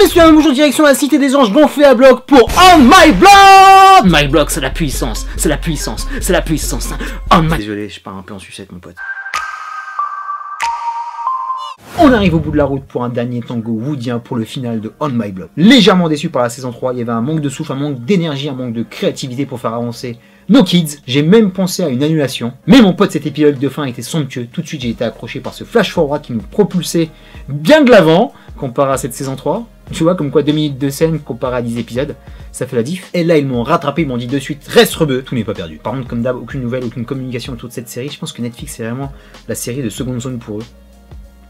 Messieurs, bonjour, direction la Cité des Anges, gonflé à bloc pour On My Block. My Block, c'est la puissance, c'est la puissance, c'est la puissance. On My... Désolé, je pars un peu en sucette, mon pote. On arrive au bout de la route pour un dernier tango woodien pour le final de On My Block. Légèrement déçu par la saison 3, il y avait un manque de souffle, un manque d'énergie, un manque de créativité pour faire avancer nos kids. J'ai même pensé à une annulation. Mais mon pote, cet épilogue de fin était somptueux. Tout de suite, j'ai été accroché par ce flash forward qui nous propulsait bien de l'avant, comparé à cette saison 3. Tu vois, comme quoi 2 minutes de scène comparé à 10 épisodes, ça fait la diff. Et là, ils m'ont rattrapé, ils m'ont dit de suite, reste rebeu, tout n'est pas perdu. Par contre, comme d'hab, aucune nouvelle, aucune communication autour de cette série. Je pense que Netflix, c'est vraiment la série de seconde zone pour eux.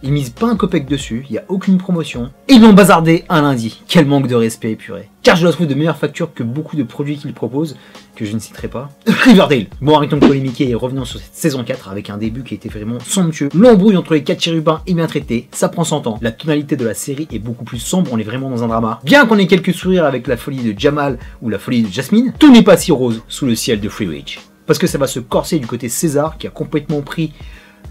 Ils misent pas un copec dessus, il n'y a aucune promotion. Et ils l'ont bazardé un lundi. Quel manque de respect épuré. Car je la trouve de meilleure facture que beaucoup de produits qu'ils proposent, que je ne citerai pas. Riverdale. Bon, arrêtons de polémiquer et revenons sur cette saison 4 avec un début qui était vraiment somptueux. L'embrouille entre les 4 chérubins est bien traitée, ça prend son temps. La tonalité de la série est beaucoup plus sombre, on est vraiment dans un drama. Bien qu'on ait quelques sourires avec la folie de Jamal ou la folie de Jasmine, tout n'est pas si rose sous le ciel de Free Ridge. Parce que ça va se corser du côté César qui a complètement pris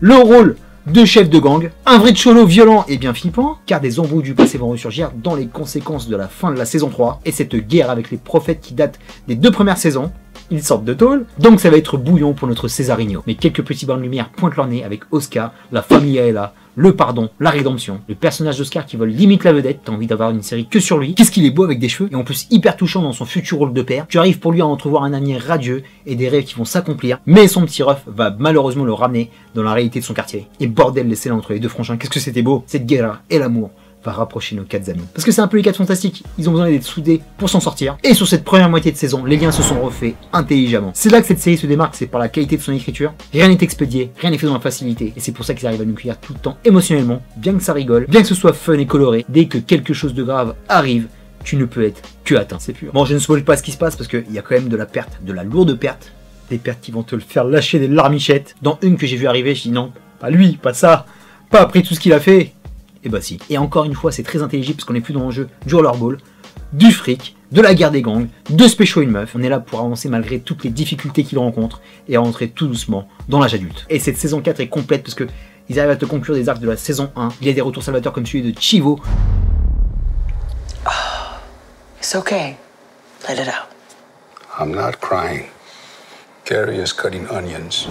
le rôle de chef de gang, un vrai cholo violent et bien flippant, car des embrouilles du passé vont ressurgir dans les conséquences de la fin de la saison 3, et cette guerre avec les prophètes qui datent des 2 premières saisons, ils sortent de tôle, donc ça va être bouillon pour notre Césarino. Mais quelques petits bancs de lumière pointent leur nez avec Oscar, la famille est là, le pardon, la rédemption, le personnage d'Oscar qui vole limite la vedette, t'as envie d'avoir une série que sur lui, qu'est-ce qu'il est beau avec des cheveux, et en plus hyper touchant dans son futur rôle de père, tu arrives pour lui à entrevoir un avenir radieux et des rêves qui vont s'accomplir, mais son petit ref va malheureusement le ramener dans la réalité de son quartier. Et bordel, laissez là entre les deux frangins, qu'est-ce que c'était beau, cette guerre et l'amour va rapprocher nos 4 amis. Parce que c'est un peu les 4 fantastiques, ils ont besoin d'être soudés pour s'en sortir. Et sur cette première moitié de saison, les liens se sont refaits intelligemment. C'est là que cette série se démarque, c'est par la qualité de son écriture. Rien n'est expédié, rien n'est fait dans la facilité. Et c'est pour ça qu'ils arrivent à nous cueillir tout le temps émotionnellement, bien que ça rigole, bien que ce soit fun et coloré. Dès que quelque chose de grave arrive, tu ne peux être que atteint, c'est pur. Bon, je ne spoil pas ce qui se passe parce qu'il y a quand même de la perte, de la lourde perte. Des pertes qui vont te le faire lâcher des larmichettes. Dans une que j'ai vu arriver, je dis non, pas lui, pas ça, pas après tout ce qu'il a fait. Et bah si. Et encore une fois, c'est très intelligible parce qu'on n'est plus dans le jeu du rollerball, du fric, de la guerre des gangs, de se pécho une meuf. On est là pour avancer malgré toutes les difficultés qu'il rencontre et à rentrer tout doucement dans l'âge adulte. Et cette saison 4 est complète parce que ils arrivent à te conclure des arcs de la saison 1. Il y a des retours salvateurs comme celui de Chivo. Oh, it's okay. Let it out. I'm not crying. Carrie is cutting onions.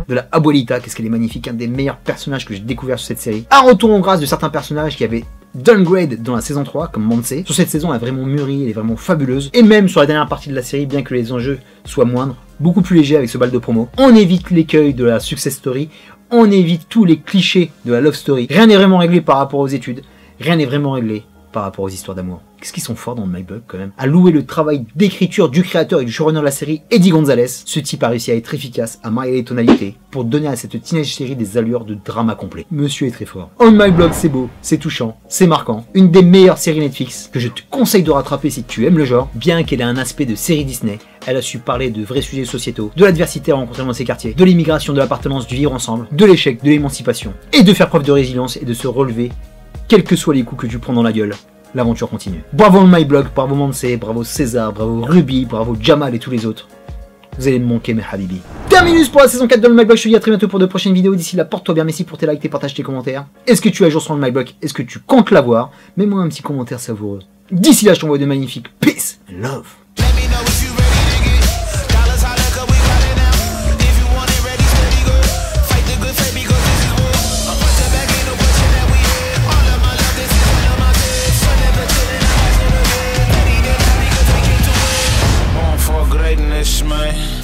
De la Abuelita, qu'est-ce qu'elle est magnifique, un des meilleurs personnages que j'ai découvert sur cette série. Un retour en grâce de certains personnages qui avaient downgrade dans la saison 3, comme Monse. Sur cette saison, elle a vraiment mûri, elle est vraiment fabuleuse. Et même sur la dernière partie de la série, bien que les enjeux soient moindres, beaucoup plus légers avec ce bal de promo. On évite l'écueil de la success story, on évite tous les clichés de la love story. Rien n'est vraiment réglé par rapport aux études, rien n'est vraiment réglé par rapport aux histoires d'amour. Qu'est-ce qu'ils sont forts dans My Block quand même. À louer le travail d'écriture du créateur et du showrunner de la série, Eddie Gonzalez, ce type a réussi à être efficace, à marier les tonalités, pour donner à cette teenage série des allures de drama complet. Monsieur est très fort. On My Block, c'est beau, c'est touchant, c'est marquant. Une des meilleures séries Netflix, que je te conseille de rattraper si tu aimes le genre, bien qu'elle ait un aspect de série Disney. Elle a su parler de vrais sujets sociétaux, de l'adversité rencontrée dans ses quartiers, de l'immigration, de l'appartenance, du vivre ensemble, de l'échec, de l'émancipation, et de faire preuve de résilience et de se relever, quels que soient les coups que tu prends dans la gueule. L'aventure continue. Bravo My Block, bravo Monse, bravo César, bravo Ruby, bravo Jamal et tous les autres. Vous allez me manquer mes habibi. Terminus pour la saison 4 de My Block, je te dis à très bientôt pour de prochaines vidéos. D'ici là, porte-toi bien, merci pour tes likes, tes partages, tes commentaires. Est-ce que tu es à jour sur le My Block? Est-ce que tu comptes l'avoir? Mets-moi un petit commentaire savoureux. D'ici là, je t'envoie de magnifiques peace and love. Man.